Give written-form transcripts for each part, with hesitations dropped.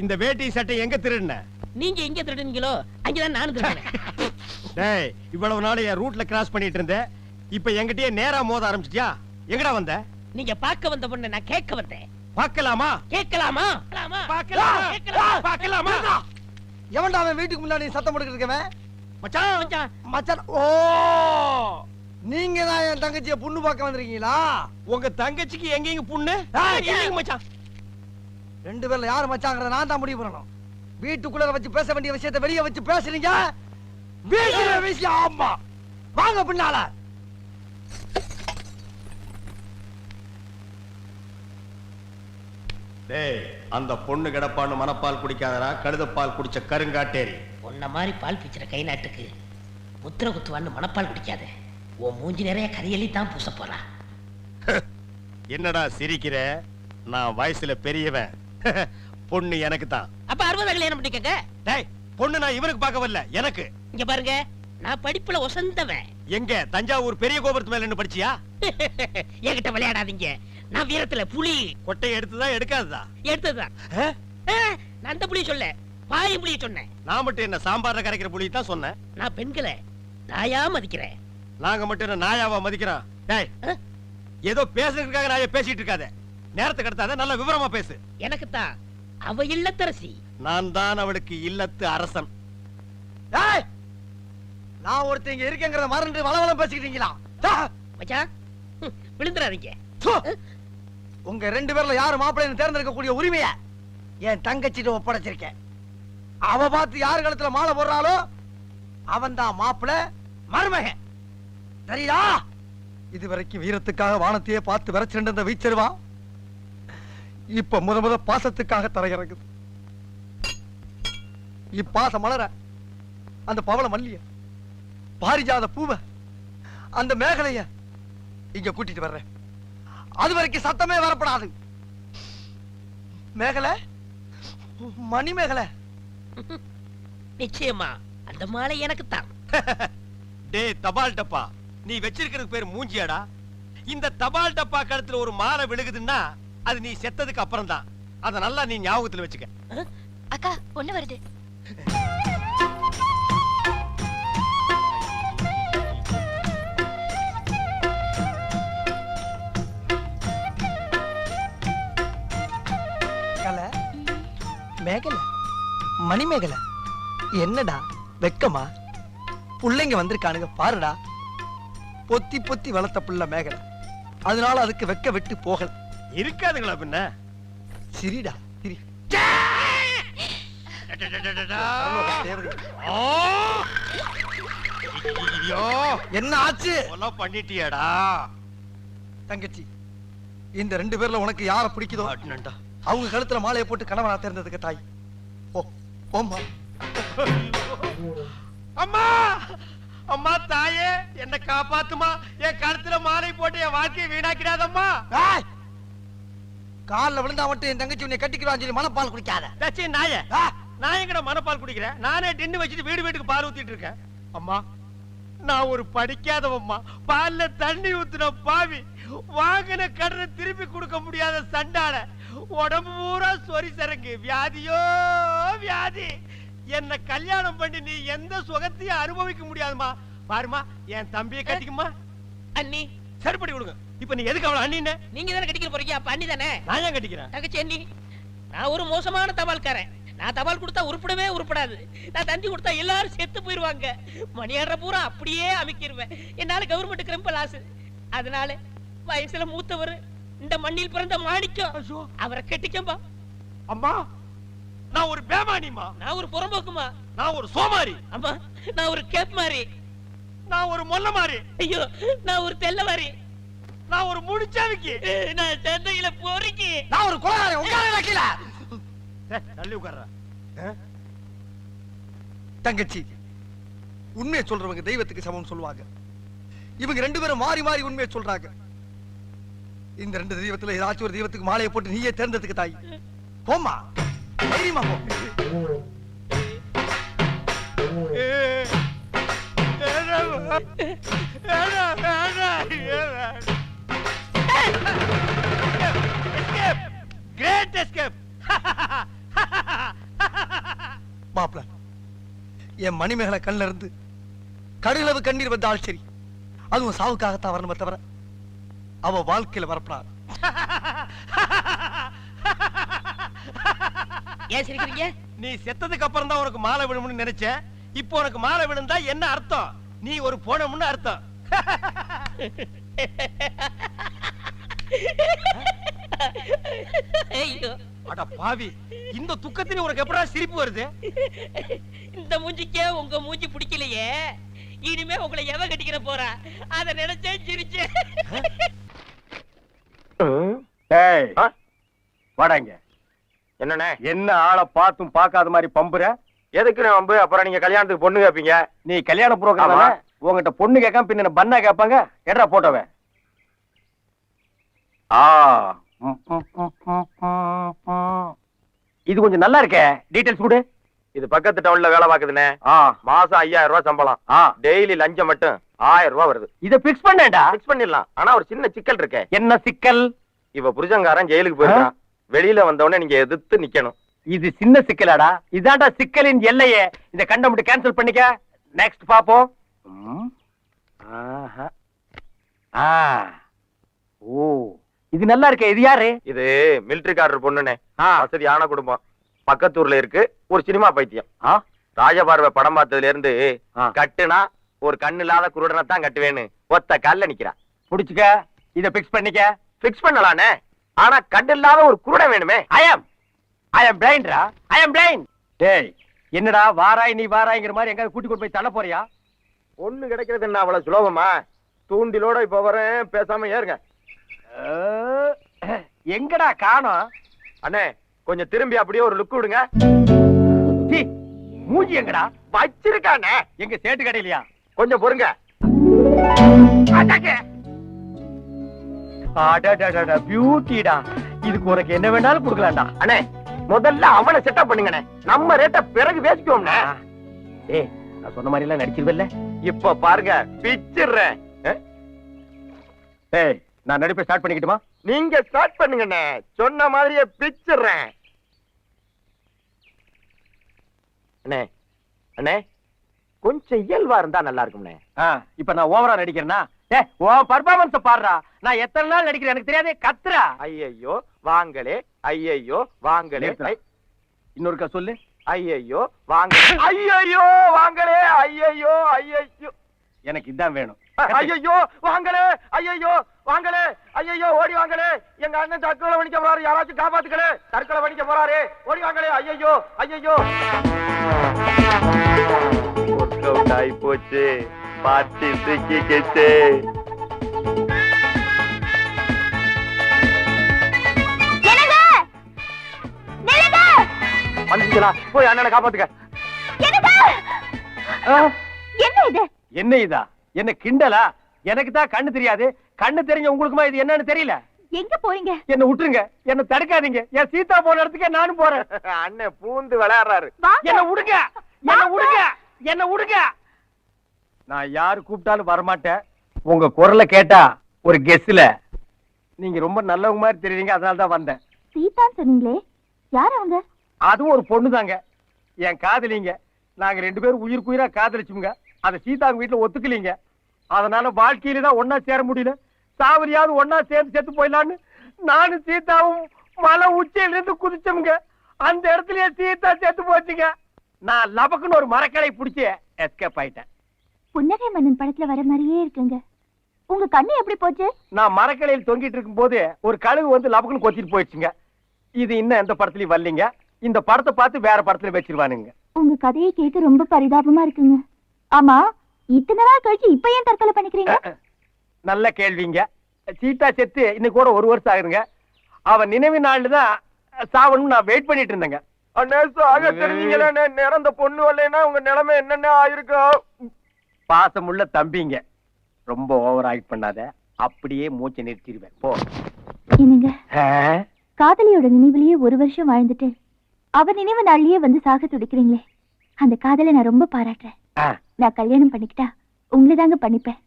இந்த வேட்டி சட்டை எங்க திருடுன? நீங்க எங்க திருடுனீங்களோ அங்கதான் நானும் திருடுறேன். டேய், இவ்வளவு நாள் என் ரூட்ல கிராஸ் பண்ணிட்டு இருந்த, இப்ப என்கிட்டயே நேரா மோத ஆரம்பிச்சிட்டியா? எங்கடா வந்த? நீங்க பார்க்க வந்த பொண்ணு நான் கேட்க வந்தேன். பார்க்கலாமா? கேட்கலாமா? பார்க்கலாமா? எவன்டா அவன் வீட்டுக்கு முன்னாடி சத்தம் போட்டுக்கிட்டு இருக்கவன்? மச்சான் மச்சான், மச்சான். ஓ, நீங்க தான் என் தங்கச்சியை பொண்ணு பார்க்க வந்திருக்கீங்களா? உங்க தங்கச்சிக்கு எங்கெங்க புண்ணு? இல்லைங்க மச்சான். ரெண்டு பேர்ல யாரு மச்சாங்கறத நான் தான் முடிவு பண்ணணும். வீட்டுக்குள்ள வச்சு பேச வேண்டிய விஷயத்தை வெளியே வச்சு பேசுறீங்க. வீட்டுல விஷயம். ஆமா, வாங்க பின்னால. டேய், அந்த பொண்ணு கிடப்பான்னு மனப்பால் குடிக்காதடா, கழுதப்பால் குடிச்ச கருங்காட்டேரி. உன்ன மாதிரி பால் பிச்சுற கை நாட்டுக்கு முத்திர குத்துவான்னு மனப்பால் குடிக்காத. உன் மூஞ்சி நிறைய கரியலி தான் பூச போறா. என்னடா சிரிக்கிற? நான் வயசுல பெரியவன். பொண்ணு எனக்கு தான். அப்ப 60 கல்யாணம் பண்ணிக்கங்க. டேய், பொண்ணு நான் இவனுக்கு பார்க்க வரல, எனக்கு. இங்க பாருங்க, நான் படிப்புல ஒசந்தவன். எங்க தஞ்சாவூர் பெரிய கோபுரத்து மேல நின்னு படிச்சியா? என்கிட்ட விளையாடாதீங்க. நான் வீரத்துல புலி. கொட்டை எடுத்துதான் எடுக்காததா? எடுத்ததுதான். நான் அந்த புலிய சொல்ல, பாய் புலிய சொன்னேன். நான் மட்டும் என்ன சாம்பார்ல கரைக்கிற புலி தான் சொன்னேன். நான் பெண்களை நாயா மதிக்கிறேன். நாங்க மட்டும் என்ன நாயாவா மதிக்கிறோம்? டேய், ஏதோ பேசுறதுக்காக நாய பேசிட்டு இருக்காத. நேரத்தை கடத்தாத, நல்ல விவரமா பேசு. எனக்கு தான் அவ இல்லத்தரசி. நான் தான் அவளுக்கு இல்லத்து அரசன். டேய், நான் ஒருத்தங்க இருக்கேங்கறத மறந்து வளவளம் பேசிக்கிட்டீங்களா? மச்சான், விழுந்துறாதீங்க. உங்க ரெண்டு பேர்ல யாரு மாப்பிள்ளைன்னு தேர்ந்தெடுக்க கூடிய உரிமையை என் தங்கச்சிட்ட ஒப்படைச்சிருக்கேன். அவ பார்த்து யாரு கழுத்துல மாலை போடுறாளோ அவன் தான் மாப்பிள்ளை, மருமகன். சரியா? இதுவரைக்கும் வீரத்துக்காக வானத்தையே பார்த்து விரைச்சிருந்த அந்த வீச்சருவா இப்ப முத பாசத்துக்காக தரையிறங்குது. இப்பாசம் மலர அந்த பவள மல்லிய, பாரிஜாத பூவ, அந்த மேகலைய இங்க கூட்டிட்டு வர்றேன். அது வரைக்கும் சத்தமே வரப்படாது. மேகலை, மணி மேகலை. நிச்சயமா அந்த மாலை எனக்கு தான். டேய் தபால் டப்பா, நீ வச்சிருக்கிறது பேர் மூஞ்சியாடா? இந்த தபால் டப்பா கழுத்துல ஒரு மாலை விழுகுதுன்னா அது நீ செத்ததுக்கு அப்புறம் தான். அத நல்லா நீ ஞாபகத்துல வச்சுக்க. அக்கா, பொண்ணு வருது. மேகலை, மணி மேகலை, என்னடா வெக்கமா? புள்ளைங்க வந்திருக்கானுங்க பாருடா. பொத்தி பொத்தி வளர்த்த புள்ள மேகலை, அதனால அதுக்கு வெக்க விட்டு போகல. இருக்காதுங்களா பின்ன? சிரிடா சிரி. என்ன ஆச்சு? பண்ணிட்டியாடா தங்கச்சி? இந்த ரெண்டு பேர்ல உனக்கு யார பிடிக்குதோ அவங்க கழுத்துல மாலையை போட்டு கணவனா தேர்ந்ததுக்கு தாய். ஓ ஓம்மா. அம்மா, அம்மா தாயே, என்ன காப்பாத்துமா. என் கழுத்துல மாலை போட்டு என் வாழ்க்கையை வீணாக்கிடாதம்மா. கால்ல விழுந்தா மட்டும் என் தங்கச்சி உன்னை கட்டிக்கிறான்னு சொல்லி மனப்பால் குடிக்காத. தச்சி நாயே, நான் எங்கட மனப்பால் குடிக்கிறேன்? நானே டின்னு வச்சுட்டு வீடு வீட்டுக்கு பால் ஊத்திட்டு இருக்கேன். அம்மா, நான் ஒரு படிக்காதவம்மா. பால்ல தண்ணி ஊத்துன பாவி, வாங்கின கடனை திருப்பி கொடுக்க முடியாத சண்டால, உடம்பு பூரா சொறி சரங்கு, வியாதியோ வியாதி. என்ன கல்யாணம் பண்ணி நீ எந்த சுகத்தையும் அனுபவிக்க முடியாதுமா. பாருமா, என் தம்பியை கட்டிக்குமா. அண்ணி சரிப்படி கொடுங்க. இப்ப நீ எதுக்கு அவளை அண்ணின்னு? நீங்க தானே கட்டிக்க போறீங்க, அப்ப அண்ணி தானே. நான் ஏன் கட்டிக்கிறேன்? தங்கச்சி அண்ணி. நான் ஒரு மோசமான தபால்காரன். நான் தபால் கொடுத்தா உருப்படவே உருப்படாது. நான் தந்தி கொடுத்தா எல்லாரும் செத்து போயிருவாங்க. மணியாடுற பூரா அப்படியே அமைக்கிருவேன். என்னால கவர்மெண்ட் கிரம்ப லாஸ். அதனால வயசுல மூத்தவர், இந்த மண்ணில் பிறந்த மாணிக்கம், அவரை கட்டிக்கம்பா. அம்மா, நான் ஒரு பேமானிமா. நான் ஒரு புறம்போக்குமா. நான் ஒரு சோமாரி. அம்மா, நான் ஒரு கேப் மாறி. நான் ஒரு மொல்ல மாறி. ஐயோ, நான் ஒரு தெல்ல மாறி. நான் ஒரு முடிச்சாவிக்கு. நான் சந்தையில பொறுக்கி. நான் ஒரு கொலைகாரன். உட்கார கீழ தள்ளி உட்கார்றா. தங்கச்சி, உண்மையை சொல்றவங்க தெய்வத்துக்கு சமம் சொல்லுவாங்க. இவங்க ரெண்டு பேரும் மாறி மாறி உண்மையை சொல்றாங்க. இந்த ரெண்டு தெய்வத்துல ஏதாச்சும் ஒரு தெய்வத்துக்கு மாலையை போட்டு நீயே தேர்ந்ததுக்கு தாய். போமா, தைரியமா போ. என் மணிமேகலை கண்ணில் இருந்து கடுகளவு கண்ணீர் வந்தால் சரி, அதுவும் சாவுக்காகத்தான் வரணுமே தவிர அவ வாழ்க்கையில வரப்படாது. ஏன் சிரிக்கிறீங்க? நீ செத்ததுக்கு அப்புறம் தான் உனக்கு மாலை விழும்னு நினைச்சேன். இப்போ உனக்கு மாலை விழுந்தா என்ன அர்த்தம்? நீ ஒரு போனமுன்னு அர்த்தம். ஐயோ, அட பாவி, இந்த துக்கத்திலே உனக்கு எப்படா சிரிப்பு வருது? இந்த மூஞ்சிக்கே உங்க மூஞ்சி பிடிக்கலையே, இனிமே உங்களை எவ கட்டிக்கிற போறா அத நினைச்சே சிரிச்சேன். டேய் வாடாங்க. என்னண்ணே? என்ன ஆளை பார்த்தும் பார்க்காத மாதிரி பம்புற? எதுக்கு வம்பு? அப்புறம் நீங்க கல்யாணத்துக்கு பொண்ணு கேப்பீங்க. நீ கல்யாண புரோகிராம் ஆமா. உங்ககிட்ட பொண்ணு கேட்காம பின்ன பண்ணா கேட்பாங்க. எட்ரா போட்டோவே. இது கொஞ்சம் நல்லா இருக்கே. டீடைல்ஸ் கொடு. இது பக்கத்து டவுன்ல வேலை பாக்குதுண்ணே. மாசம் 5000 ரூபாய் சம்பளம். டெய்லி லஞ்சம் மட்டும் 1000 ரூபாய் வருது. இத பிக்ஸ் பண்ணேன்டா. பிக்ஸ் பண்ணிடலாம். ஆனா ஒரு சின்ன சிக்கல் இருக்கே. என்ன சிக்கல்? இவ புருஷங்காரன் ஜெயிலுக்கு போயிருக்கான். வெளியில வந்தவொடனே நீங்க எதிர்த்து நிக்கணும். இது சின்ன சிக்கலாடா. இதான்டா சிக்கலின் எல்லையே. இந்த கண்டம் மட்டும் கேன்சல் பண்ணிக்க. நெக்ஸ்ட் பாப்போம். ஓ, இது நல்லா இருக்கே. இது யாரு? இது மிலிட்டரிக்காரர் பொண்ணுனே. வசதியான குடும்பம். பக்கத்தூர்ல இருக்கு. ஒரு சினிமா பைத்தியம். ராஜபார்வை படம் பார்த்ததுல இருந்து கட்டுனா ஒரு கண்ணு இல்லாத குருடனை தான் கட்டுவேன்னு ஒத்த கால்ல நிக்கிறா. புடிச்சுக்க. இத பிக்ஸ் பண்ணிக்க. பிக்ஸ் பண்ணலானே. ஆனா கண்ணு இல்லாத ஒரு குருடன் வேணுமே. ஐ அம் பிளைண்ட்ரா. ஐ அம் பிளைண்ட். டேய், என்னடா வாராய் நீ வாராய்ங்கிற மாதிரி எங்க கூட்டி கொண்டு போய் தள்ள போறியா? பொண்ணு கிடைக்கிறது என்ன அவ்வளவு சுலபமா? தூண்டிலோட இப்ப வரேன், பேசாம ஏறுங்க. எங்கடா காணோம்? அண்ணே, கொஞ்சம் திரும்பி அப்படியே ஒரு லுக் விடுங்க. மூஞ்சி எங்கடா வச்சிருக்கானே? எங்க சேட்டு கடையிலையா? கொஞ்சம் பொறுங்க. பியூட்டிடா. இதுக்கு உனக்கு என்ன வேணாலும் கொடுக்கலாம்டா. அண்ணே, முதல்ல அவனை செட்டப் பண்ணுங்கண்ணே. நம்ம ரேட்ட பிறகு பேசிக்குவோம்ண்ணே. ஏய், நான் சொன்ன மாதிரி எல்லாம் நடிச்சிருவல்ல? இப்ப பாருங்க, பிச்சிடுறேன். ஏய், நான் நடிப்பை ஸ்டார்ட் பண்ணிக்கிட்டுமா? நீங்க ஸ்டார்ட் பண்ணுங்கண்ணே. சொன்ன மாதிரியே பிச்சிடுறேன். அண்ணே, அண்ணே, கொஞ்சம் இயல்பா இருந்தா நல்லா இருக்கும்ண்ணே. இப்ப நான் ஓவரா நடிக்கிறேன்னா? உன் பர்ஃபார்மன்ஸ் பாடுறா. நான் எத்தனை நாள் நடிக்கிறேன் எனக்கு தெரியாது. கத்துறா. ஐயையோ வாங்களே, ஐயையோ வாங்களே. இன்னொருக்கா சொல்லு. ஐயையோ வாங்களே, ஐயையோ வாங்களே, ஐயையோ ஐயையோ. எனக்கு இதான் வேணும். ஐயையோ வாங்களே, ஐயையோ வாங்களே, ஐயையோ ஓடி வாங்களே. எங்க அண்ணன் தற்கொலை பண்ணிக்க போறாரு. யாராச்சும் காப்பாத்துக்கலே. தற்கொலை பண்ணிக்க போறாரு. ஓடி வாங்களே. ஐயையோ ஐயையோ. ஒர்க் அவுட் ஆயி போச்சு. பார்ட்டி சிக்கிக்கிச்சு. வந்துச்சுங்களா? போய் அண்ணனை காப்பாத்துக்க. என்ன இது? என்ன இதா? என்ன கிண்டலா? எனக்கு தான் கண்ணு தெரியாது. கண்ணு தெரிஞ்ச உங்களுக்குமா இது என்னன்னு தெரியல? எங்க போறீங்க? என்ன விட்டுருங்க. என்ன தடுக்காதீங்க. என் சீதா போன இடத்துக்கே நானும் போறேன். அண்ணன் பூந்து விளையாடுறாரு. என்ன விடுங்க. என்ன விடுங்க. என்ன விடுங்க. நான் யாரு கூப்பிட்டாலும் வரமாட்டேன். உங்க குரலை கேட்டா ஒரு கெஸ்ல நீங்க ரொம்ப நல்லவங்க மாதிரி தெரியுறீங்க. அதனால தான் வந்தேன். சீதான் சொன்னீங்களே, யார் அவங்க? அதுவும் ஒரு பொண்ணு தாங்க. என் காதலிங்க. நாங்க 2 பேரும் உயிருக்குயிரா காதலிச்சுங்க. அதை சீதாங்க வீட்டுல ஒத்துக்கலீங்க. அதனால வாழ்க்கையில தான் ஒன்னா சேர முடியல. சாவரியாவது ஒன்னா சேர்ந்து செத்து போயிடலான்னு நானும் சீதாவும் மலை உச்சியில இருந்து குதிச்சோம்ங்க. அந்த இடத்துலயே சீதா செத்து போச்சுங்க. நான் லபக்குன்னு ஒரு மரக்கடை பிடிச்சி எஸ்கேப் ஆயிட்டேன். புன்னகை மன்னன் படத்துல வர மாதிரியே இருக்குங்க. உங்க கண்ணு எப்படி போச்சு? நான் மரக்கடையில் தொங்கிட்டு இருக்கும் போது ஒரு கழுகு வந்து லபக்குன்னு கொத்திட்டு போயிடுச்சுங்க. இது இன்னும் எந்த படத்துலயும் வரலீங்க. இந்த படத்தை பார்த்து வேற படத்துல வச்சிருவானுங்க. உங்க கதையை கேட்க ரொம்ப பரிதாபமா இருக்குங்க. ஆமா, இத்தனை நாள் கழிச்சு இப்ப ஏன் தற்கொலை பண்ணிக்கிறீங்க? நல்ல கேள்விங்க. சீதா செத்து இன்னைக்கு கூட 1 வருஷம் ஆகுதுங்க. அவன் நினைவு நாள்ல தான் சாவணும் நான் வெயிட் பண்ணிட்டு இருந்தேங்க. அண்ணே, சாக தெரிஞ்சீங்களே. நிறந்த பொண்ணு வரலைன்னா உங்க நிலைமை என்னென்ன ஆயிருக்கும்? பாசமுள்ள தம்பிங்க. ரொம்ப ஓவர் ஆக்ட் பண்ணாத. அப்படியே மூச்சை நிறுத்திடுவேன். போ. என்னங்க, காதலியோட நினைவுலயே 1 வருஷம் வாழ்ந்துட்டு அவ நினைவு நாள்லயே வந்து சாக துடிக்கிறீங்களே, அந்த காதலை நான் ரொம்ப பாராட்டுறேன். நான் கல்யாணம் பண்ணிக்கிட்டா உங்களை தாங்க பண்ணிப்பேன்.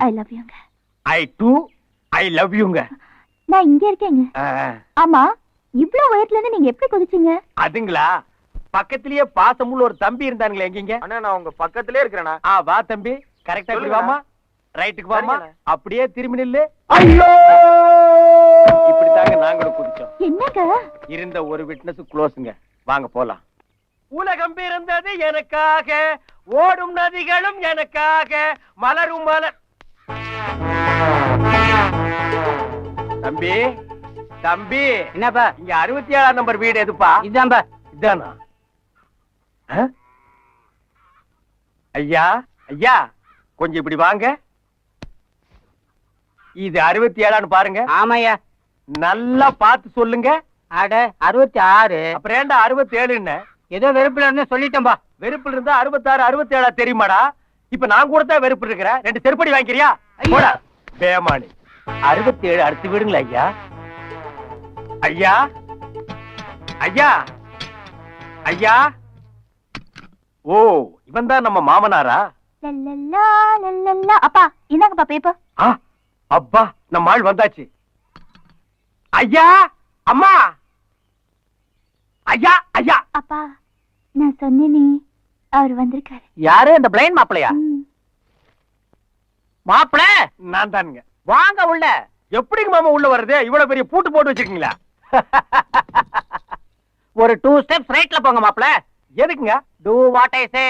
ஐ லவ் யூங்க. ஐ லவ் யூங்க. நான் இங்க இருக்கேங்க. ஆமா, இவ்ளோ உயரத்துல இருந்து நீங்க எப்படி குதிச்சீங்க? அதுங்களா, பக்கத்திலேயே பாசமுள்ள ஒரு தம்பி இருந்தானுங்களே எங்கீங்க? அண்ணா நான் உங்க பக்கத்திலே இருக்கிறேனா? வா தம்பி, கரெக்டா இப்படி வாமா, ரைட்டுக்கு வாமா, சரிங்கண்ணா. அப்படியே திரும்பி நில்லு. ஐயோ, இப்படித்தாங்க நாங்களும் குதிச்சோம். என்னங்க? இருந்த ஒரு விட்னஸ் க்ளோஸ்ங்க. வாங்க போலாம். உலகம் பிறந்தது எனக்காக, ஓடும் நதிகளும் எனக்காக, மலரும் மலர். தம்பி தம்பி, என்னப்பா? இங்க 67ஆம் நம்பர் வீடு எதுப்பா? இதான்பா. இதானா? ஐயா ஐயா, கொஞ்சம் இப்படி வாங்க. இது 67ஆன்னு பாருங்க. ஆமாய்யா. நல்லா பார்த்து சொல்லுங்க. அட 66. அப்புறம் ஏன்டா 67ன்னு? ஏதோ வெறுப்புல இருந்து சொல்லிட்டேன்பா. வெறுப்புல இருந்தா 66 67 தெரியுமாடா? இப்ப நான் கூட தான் வெறுப்பு இருக்கிறேன். 2 செருப்படி வாங்கிக்கிறியா? போடா பேமானி. 67 அடுத்து விடுங்களா ஐயா. ஐயா ஐயா ஐயா. ஓ, இவன் தான் நம்ம மாமனாரா? லல்லல்லா, லல்லல்லா. அப்பா இந்தாங்கப்பா பேப்பர். அப்பா, நம்ம ஆள் வந்தாச்சு. ஐயா, அம்மா, ஐயா ஐயா. அப்பா நான் சொன்னேனே, அவர் வந்திருக்காரு. யாரு? அந்த பிளைன் மாப்பிளையா? மாப்பிள நான் தானுங்க. வாங்க உள்ள. எப்படிங்க மாமா உள்ள வருது? இவ்வளவு பெரிய பூட்டு போட்டு வச்சிருக்கீங்களா? ஒரு 2 ஸ்டெப்ஸ் ரைட்ல போங்க மாப்பிள. எதுக்குங்க? டு வாட் ஐ சே.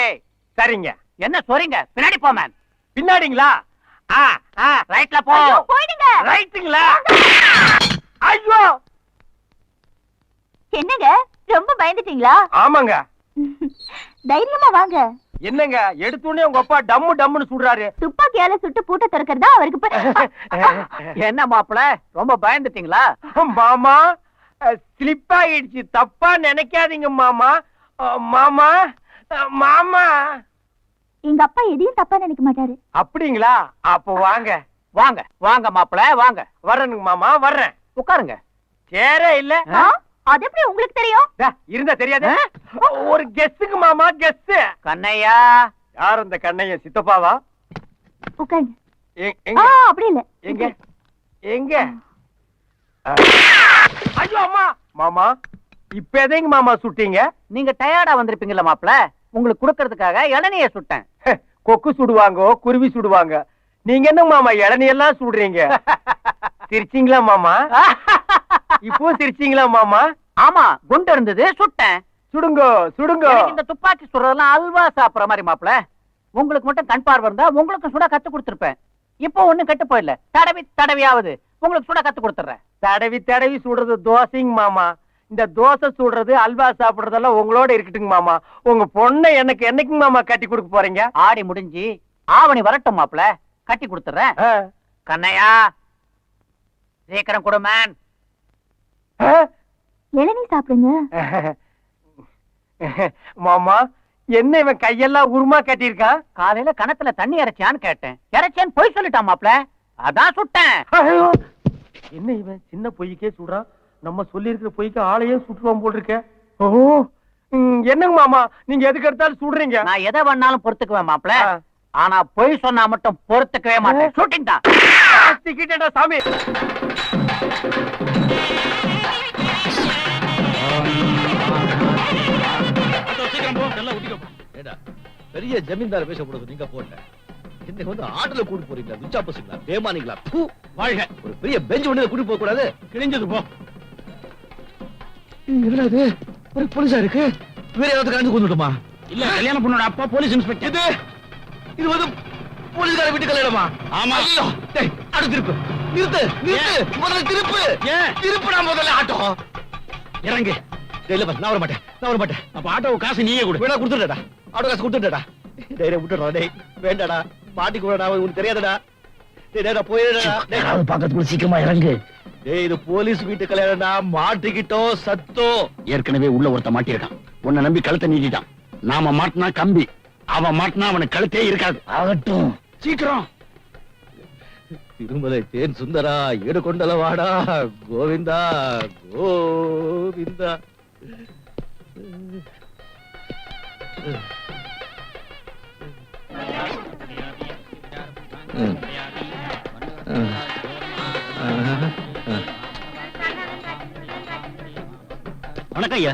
சரிங்க. என்ன சொல்றீங்க? பின்னாடி போ மேன். பின்னாடிங்களா? ரைட்ல போ. போயிடுங்க. ரைட்டுங்களா? ஐயோ, என்னங்க ரொம்ப பயந்துட்டீங்களா? ஆமாங்க. தைரியமா வாங்க. என்னங்க எடுத்துனே உங்க அப்பா டம்மு டம்முன்னு சுடுறாரு. துப்பாக்கியால சுட்டு பூட்ட திறக்கிறதா அவருக்கு. என்ன மாப்பிள ரொம்ப பயந்துட்டீங்களா? மாமா, ஸ்லிப் ஆயிடுச்சு. தப்பா நினைக்காதீங்க மாமா. மாமா மாமா. எங்க அப்பா எதையும் தப்பா நினைக்க மாட்டாரு. அப்படிங்களா? அப்ப வாங்க வாங்க வாங்க மாப்பிள வாங்க. வர்றேனுங்க மாமா, வர்றேன். உட்காருங்க. சேரே இல்ல. அது எப்படி உங்களுக்கு தெரியும்? இருந்தா தெரியாது. ஒரு கெஸ்ஸுக்கு மாமா, கெஸ். கண்ணையா. யார் அந்த கண்ணையன்? சித்தப்பாவா? உட்காருங்க. எங்க அப்படி இல்ல. எங்க எங்க? ஐயோ அம்மா. மாமா, இப்ப எதைங்க மாமா சுட்டீங்க? நீங்க டயர்டா வந்திருப்பீங்கல்ல மாப்பிள, உங்களுக்கு கொடுக்கறதுக்காக இளநிய சுட்டேன். கொக்கு சுடுவாங்க, குருவி சுடுவாங்க. நீங்க என்ன மாமா இளநியெல்லாம் சுடுறீங்க? சிரிச்சீங்களா மாமா? இப்போ சிரிச்சீங்களா மாமா? ஆமா, குண்டு இருந்தது சுட்டேன். சுடுங்க சுடுங்க. எனக்கு இந்த துப்பாக்கி சுடுறதெல்லாம் அல்வா சாப்பிடுற மாதிரி மாப்பிள. உங்களுக்கு மட்டும் கண் பார்வை இருந்தா உங்களுக்கு சுட கத்து கொடுத்திருப்பேன். இப்போ ஒண்ணும் கெட்டு போயிடல. தடவி தடவியாவது உங்களுக்கு சுட கத்து கொடுத்துறேன். தடவி தடவி சுடுறது தோசைங்க மாமா. இந்த தோசை சுடுறது, அல்வா சாப்பிடுறதெல்லாம் உங்களோட இருக்கட்டுங்க மாமா. உங்க பொண்ணை எனக்கு என்னைக்குங்க மாமா கட்டி கொடுக்க போறீங்க? ஆடி முடிஞ்சு ஆவணி வரட்டும் மாப்பிள, கட்டி கொடுத்துறேன். கண்ணையா சீக்கிரம் கொடு மேன். இளநீ சாப்பிடுங்க. மாமா, என்ன இவன் கையெல்லாம் உருமா கட்டியிருக்கான்? காலையில கணத்துல தண்ணி இறைச்சான்னு கேட்டேன். இறைச்சேன்னு பொய் சொல்லிட்டான் மாப்பிள, அதான் சுட்டேன். என்ன இவன் சின்ன பொய்க்கே சுடுறான்? நம்ம சொல்லி இருக்கிற பொய்க்கு ஆளையே சுட்டுவான் போல் இருக்க. ஓ, என்னங்க மாமா நீங்க எதுக்கு எடுத்தாலும் சுடுறீங்க? நான் எதை வேணாலும் பொறுத்துக்குவேன் மாப்பிள, ஆனா பொய் சொன்னா மட்டும் பொறுத்துக்கவே மாட்டேன். ஷூட்டிங் தான். சிக்கிட்டேன்டா சாமி. பெரிய ஜமீன்தார் பேசப்படுறது நீங்க போட்ட இன்னைக்கு வந்து ஆட்டோல கூட்டு போறீங்களா? விச்சா பசங்களா? பேமானிங்களா? வாழ்க. ஒரு பெரிய பெஞ்ச் ஒண்ணு கூட்டு போக கூடாது. கிழிஞ்சது போ. என்னது ஒரு போலீஸா இருக்கு? வேற ஏதாவது கலந்து கொண்டுட்டுமா? இல்ல, கல்யாண பொண்ணோட அப்பா போலீஸ் இன்ஸ்பெக்டர். இது வந்து போலீஸ்கார வீட்டு கல்யாணமா? ஆமா. டேய், அடுத்து திருப்பு. நிறுத்து நிறுத்து. முதல்ல திருப்பு. ஏன் திருப்புடா முதல்ல ஆட்டோ. இறங்கு. டேய், இல்ல நான் வர மாட்டேன். அப்ப ஆட்டோ காசு நீயே கொடு. வேணா கொடுத்துடா. ஆட்டோ காசு கொடுத்துடா. டேய் விட்டுடா. டேய் வேண்டாடா. பாட்டி கூடடா, உனக்கு தெரியாதடா. டேய் டேய் போயிடா. டேய் அது பக்கத்துல சீக்கிரமா இறங்கு. டேய் இது போலீஸ் வீட்டு கல்யாணம்டா. மாட்டிக்கிட்டோ சத்தோ. ஏற்கனவே உள்ள ஒருத்த மாட்டிருக்கான். உன்னை நம்பி கழுத்தை நீட்டிட்டான். நாம மாட்டினா கம்பி, அவன் மாட்டினா அவனுக்கு கழுத்தே இருக்காது. ஆகட்டும். சீக்கிரம். திருமலை தேன் சுந்தரா, ஈடு கொண்டல வாடா. கோவிந்தா கோவிந்தா. வணக்கம் ஐயா.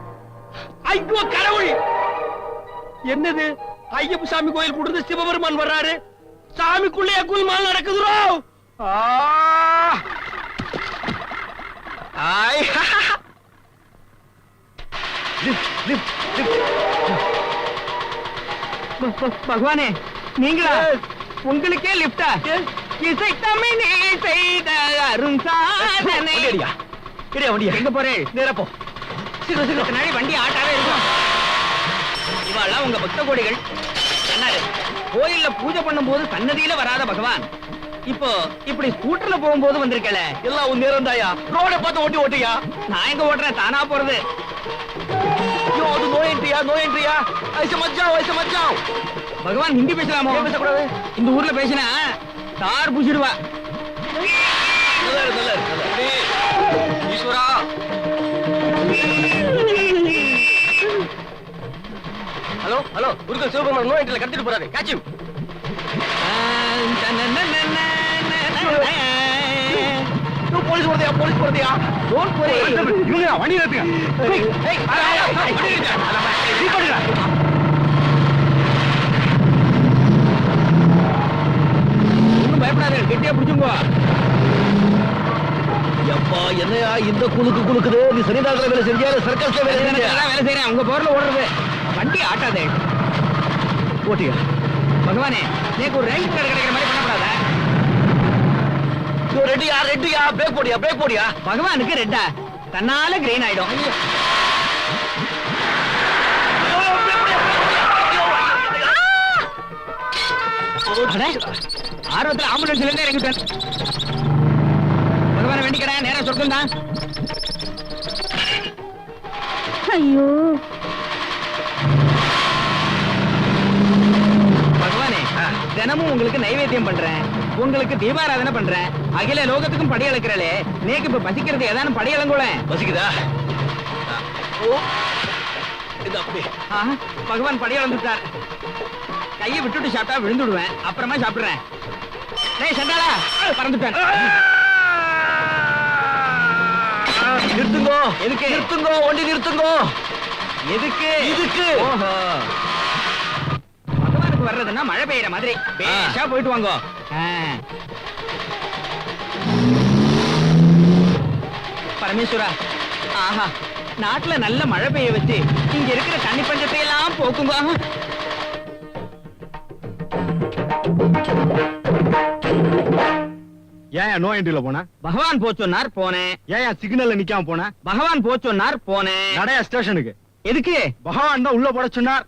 ஐயோ கடவுள், என்னது ஐயப்ப சாமி கோயில் கொடுத்து சிவபெருமான் வர்றாரு, சாமிக்குள்ளே குல்மால் நடக்குதுரோ. பகவானே, நீங்களா? உங்களுக்கே லிப்டா? இசை தமிழ் செய்த அரும் சாதனை. எங்க போறேன்? நேரப்போ சீக்கிரம் சீக்கிரம் நாளை வண்டி ஆட்டாவே இருக்கும். இவாள்லாம் உங்க பக்த கோடிகள். சொன்னாரு, கோயில்ல பூஜை பண்ணும் போது சன்னதியில வராத பகவான் இப்போ இப்படி ஸ்கூட்டர்ல போகும்போது வந்திருக்கல. எல்லாம் உன் நேரம் தாயா, ரோட பார்த்து ஓட்டி ஓட்டியா. நான் எங்க ஓட்டுறேன், தானா போறது. ஐயோ, அது நோ என்ட்ரியா, நோ என்ட்ரியா. ஐச மச்சான், ஐச மச்சான். பகவான் ஹிந்தி பேசலாமோ? ஏன் பேசக்கூடாது? இந்த ஊர்ல பேசினா தார் புசிடுவா. நல்லா இருக்கு, நல்லா இருக்கு, நல்லா இருக்கு. ஈஸ்வரா, ஹலோ ஹலோ, குருக்கள் சிவபெருமான் நோ என்ட்ரில கடத்திட்டு போறாரு. Catch him. போலீஸ் போறதையா, போலீஸ் போறதையா. Don't worry. இவங்க வண்டி நிறுத்துங்க. ஒண்ணும் பயப்படாத, கெட்டியா பிடிச்சுங்க. எப்பா என்னையா இந்த குலுக்கு குலுக்குது? நீ சனிதாசல வேலை செஞ்சியா, சர்க்கஸ்ல வேலை செஞ்சியா? வேலை செய்யறேன், உங்க போர்ல ஓடுறது. வண்டி ஆட்டாதே. ஓட்டியா. பகவானே, நீக்கு ஒரு ரேங்க் கார்டு கிடைக்கிற மாதிரி பண்ணப்படாத. ரெட்டியா, ரெட்டியா, பிரேக் போடியா, பிரேக் போடியா. பகவானுக்கு ரெட்டா தன்னால கிரீன் ஆயிடும். ஆர்வத்துல ஆம்புலன்ஸ்ல இருந்து இறங்கிட்டேன். பகவான வேண்டிக்கடா, நேரம் சொர்க்கம் தான். ஐயோ, பகவானே, தினமும் உங்களுக்கு நைவேத்தியம் பண்றேன், உங்களுக்கு தீபாராதனை பண்றேன், அகில லோகத்துக்கும் படி அளக்கிறே. நேக்கு இப்ப பசிக்கிறது ஏதானும் படி அளங்கூட. பசிக்குதா? ஓ, இது அப்படி. பகவான் படி அளந்துட்டார். கையை விட்டுட்டு சாப்பிட்டா விழுந்துடுவேன், அப்புறமா சாப்பிடுறேன். டேய் சண்டாளா, பறந்துட்டேன். நிறுத்துங்கோ. எதுக்கு? நிறுத்துங்கோ, வண்டி நிறுத்துங்கோ. எதுக்கு? இதுக்கு. ஓஹோ, பகவானுக்கு வர்றதுன்னா மழை பெய்யற மாதிரி பேஷா போயிட்டு வாங்கோ. பரமேஸ்வரா, ஆஹா, நாட்டுல நல்ல மழை பெய்ய வச்சு இங்க இருக்கிற தண்ணி பஞ்சத்தை எல்லாம் போக்குங்க. ஏன் நோ என்ட்ரில போன? பகவான் போச்சொன்னார் போனேன். ஏன் சிக்னல்ல நிக்காம போன? பகவான் போச்சொன்னார் போனேன். நடைய ஸ்டேஷனுக்கு. எதுக்கு? பகவான் தான் உள்ள போட சொன்னார்.